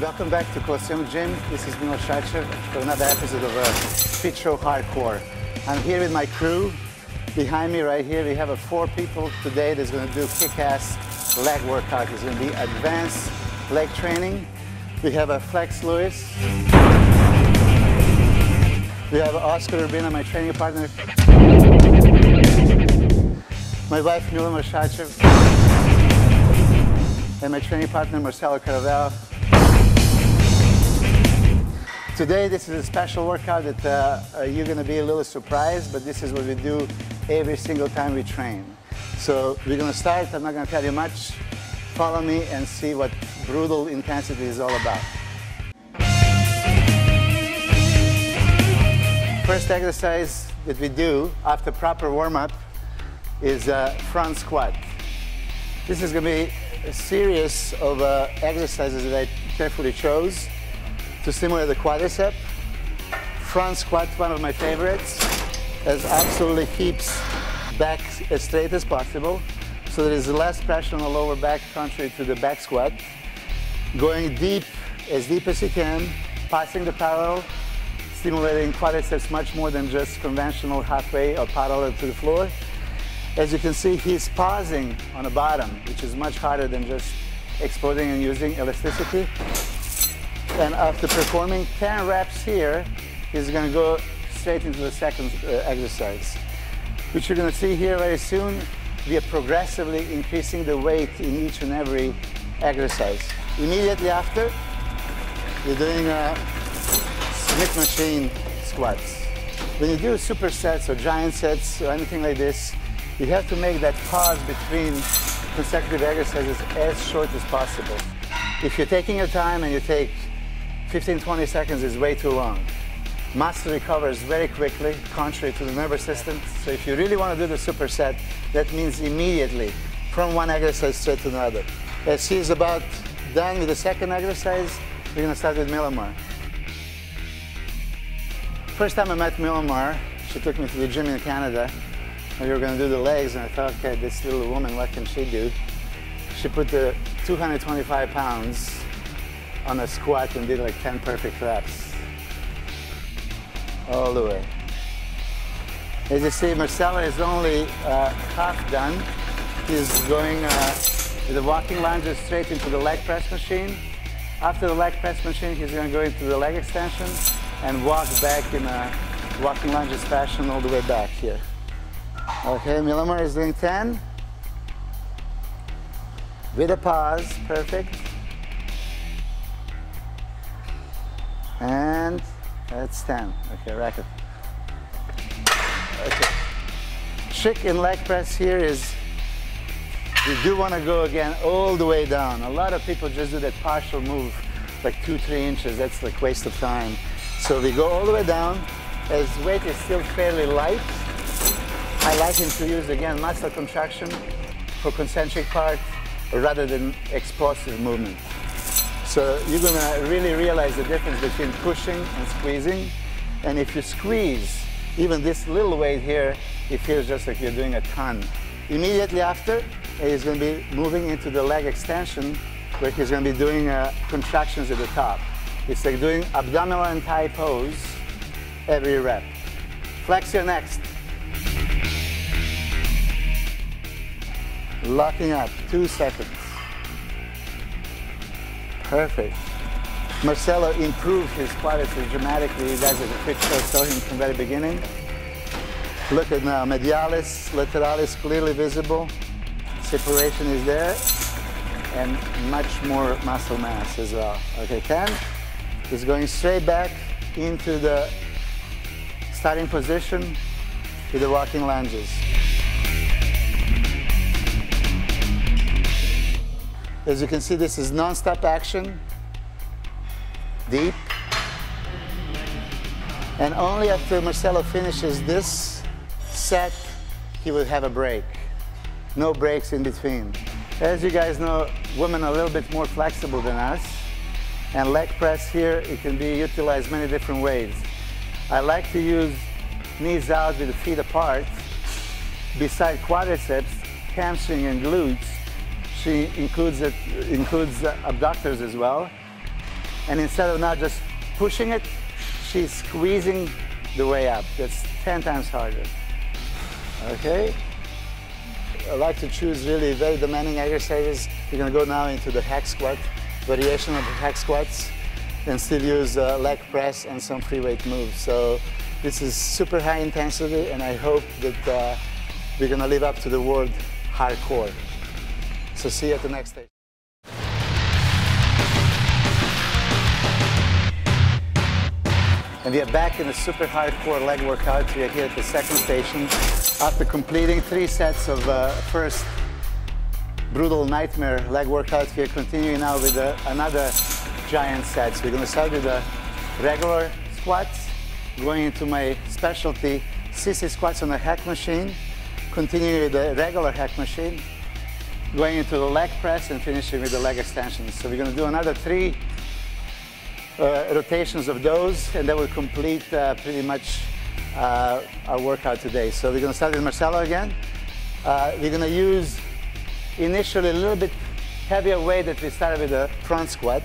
Welcome back to Colosseum Gym. This is Milos for another episode of Fit Show Hardcore. I'm here with my crew. Behind me right here, we have 4 people today that's going to do kick-ass leg workout. It's going to be advanced leg training. We have Flex Lewis. We have Oscar Urbina, my training partner. My wife, Mila Marshachev. And my training partner, Marcelo Caravel. Today, this is a special workout that you're going to be a little surprised, but this is what we do every single time we train. So we're going to start. I'm not going to tell you much. Follow me and see what brutal intensity is all about. First exercise that we do after proper warm-up is front squat. This is going to be a series of exercises that I carefully chose to stimulate the quadricep. Front squat, one of my favorites, as absolutely keeps back as straight as possible, so there is less pressure on the lower back contrary to the back squat. Going deep as you can, passing the parallel, stimulating quadriceps much more than just conventional halfway or parallel to the floor. As you can see, he's pausing on the bottom, which is much harder than just exploding and using elasticity. And after performing 10 reps here, he's going to go straight into the second exercise, which you're going to see here very soon. We are progressively increasing the weight in each and every exercise. Immediately after, we're doing Smith machine squats. When you do supersets or giant sets or anything like this, you have to make that pause between consecutive exercises as short as possible. If you're taking your time and you take 15-20 seconds is way too long. Muscle recovers very quickly, contrary to the nervous system. So if you really want to do the superset, that means immediately from one exercise straight to another. As he's about done with the second exercise, we're going to start with Milamar. First time I met Milamar, she took me to the gym in Canada. And we were going to do the legs, and I thought, okay, this little woman, what can she do? She put the 225 pounds on a squat and did like 10 perfect reps. All the way. As you see, Marcelo is only half done. He's going with the walking lunges straight into the leg press machine. After the leg press machine, he's going to go into the leg extension and walk back in a walking lunges fashion all the way back here. Okay, Milamar is doing 10. With a pause, perfect. And that's 10. Okay, rack it. Okay. Trick in leg press here is you do want to go again all the way down. A lot of people just do that partial move, like 2-3 inches. That's like waste of time. So we go all the way down. As weight is still fairly light, I like him to use again muscle contraction for concentric part rather than explosive movement. So you're going to really realize the difference between pushing and squeezing. And if you squeeze, even this little weight here, it feels just like you're doing a ton. Immediately after, he's going to be moving into the leg extension, where he's going to be doing contractions at the top. It's like doing abdominal and thigh pose every rep. Flex your next. Locking up, 2 seconds. Perfect. Marcelo improved his quadriceps dramatically. You guys at the Fit Show saw him from the very beginning. Look at now, medialis, lateralis clearly visible. Separation is there, and much more muscle mass as well. Okay, 10. He's going straight back into the starting position with the walking lunges. As you can see, this is non-stop action, deep. And only after Marcelo finishes this set, he will have a break. No breaks in between. As you guys know, women are a little bit more flexible than us. And leg press here, it can be utilized many different ways. I like to use knees out with the feet apart. Beside quadriceps, hamstring and glutes, she includes abductors as well. And instead of now just pushing it, she's squeezing the way up. That's 10 times harder. Okay? I like to choose really very demanding exercises. We're going to go now into the hack squat, variation of the hack squats, and still use leg press and some free weight moves. So this is super high intensity, and I hope that we're going to live up to the word hardcore. So see you at the next stage. And we are back in a super hardcore leg workout. We are here at the second station. After completing 3 sets of first brutal nightmare leg workout, we are continuing now with another giant set. So we're going to start with the regular squats, going into my specialty sissy squats on the hack machine, continuing with the regular hack machine, going into the leg press, and finishing with the leg extensions. So we're going to do another 3 rotations of those, and that will complete pretty much our workout today. So we're going to start with Marcelo again. We're going to use initially a little bit heavier weight that we started with the front squat,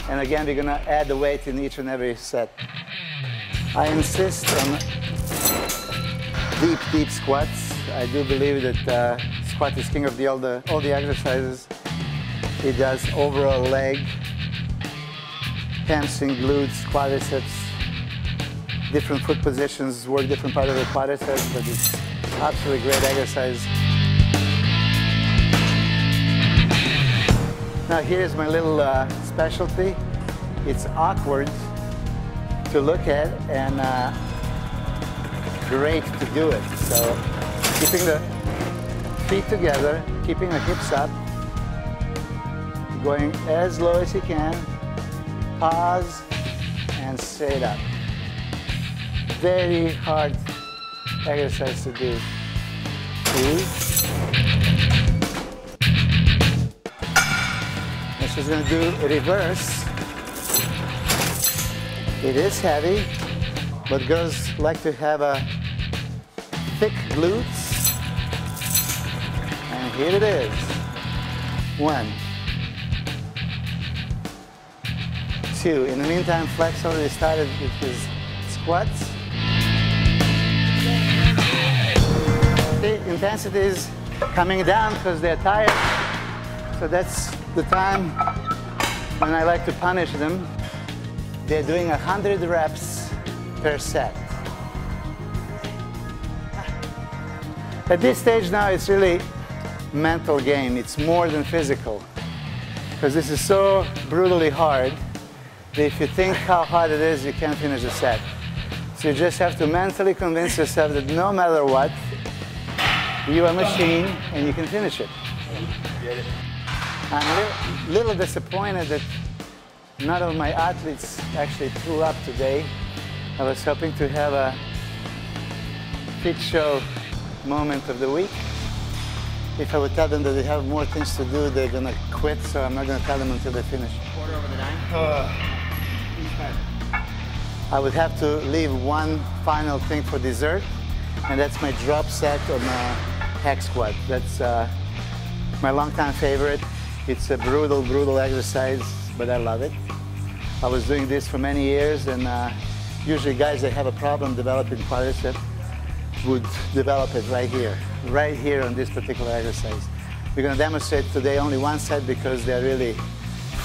and again we're going to add the weight in each and every set. I insist on deep squats. I do believe that squat is king of all the exercises. It does overall leg, hamstring, glutes, quadriceps, different foot positions, work different part of the quadriceps, but it's absolutely great exercise. Now here's my little specialty. It's awkward to look at and great to do it. So keeping the feet together, keeping the hips up, going as low as you can, pause, and straight up. Very hard exercise to do. 2. And she's going to do a reverse. It is heavy, but girls like to have a thick glutes. And here it is. 1. 2. In the meantime, Flex already started with his squats. The intensity is coming down because they're tired. So that's the time when I like to punish them. They're doing 100 reps per set. At this stage now, it's really mental game. It's more than physical, because this is so brutally hard that if you think how hard it is, you can't finish the set. So you just have to mentally convince yourself that no matter what, you are a machine and you can finish it. I'm a little disappointed that none of my athletes actually threw up today. I was hoping to have a fit show moment of the week. If I would tell them that they have more things to do, they're going to quit, so I'm not going to tell them until they finish. 1/4 I would have to leave one final thing for dessert, and that's my drop set on a hack squat. That's my longtime favorite. It's a brutal exercise, but I love it. I was doing this for many years, and usually guys that have a problem developing quadricep would develop it right here on this particular exercise. We're going to demonstrate today only one set because they're really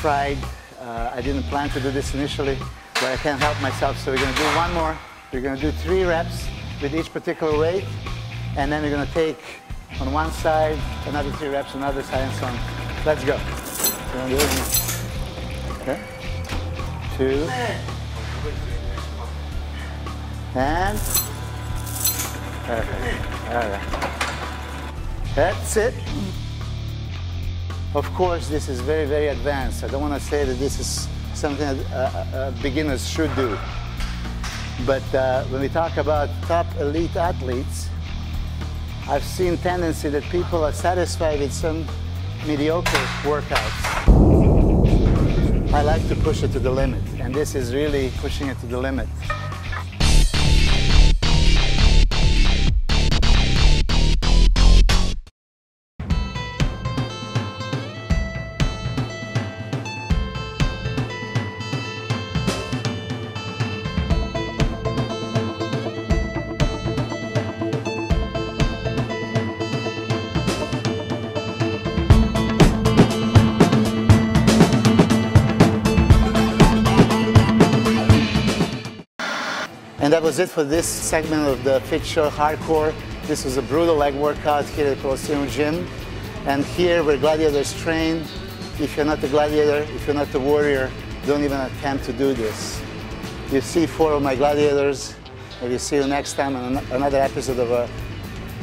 fried. I didn't plan to do this initially, but I can't help myself, so we're going to do one more. We're going to do 3 reps with each particular weight, and then we're going to take on one side, another 3 reps on the other side, and so on. Let's go. We're going to do it. Okay. 2. And perfect. All right. That's it. Of course, this is very advanced. I don't want to say that this is something that beginners should do. But when we talk about top elite athletes, I've seen tendency that people are satisfied with some mediocre workouts. I like to push it to the limit, and this is really pushing it to the limit. And that was it for this segment of the Fit Show Hardcore. This was a brutal leg workout here at the Colosseum Gym. And here where gladiators train, if you're not the gladiator, if you're not the warrior, don't even attempt to do this. You see 4 of my gladiators, and we'll see you next time on another episode of a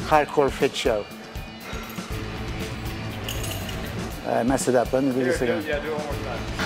Hardcore Fit Show. I messed it up. Let me do this again. Yeah, do it one more time.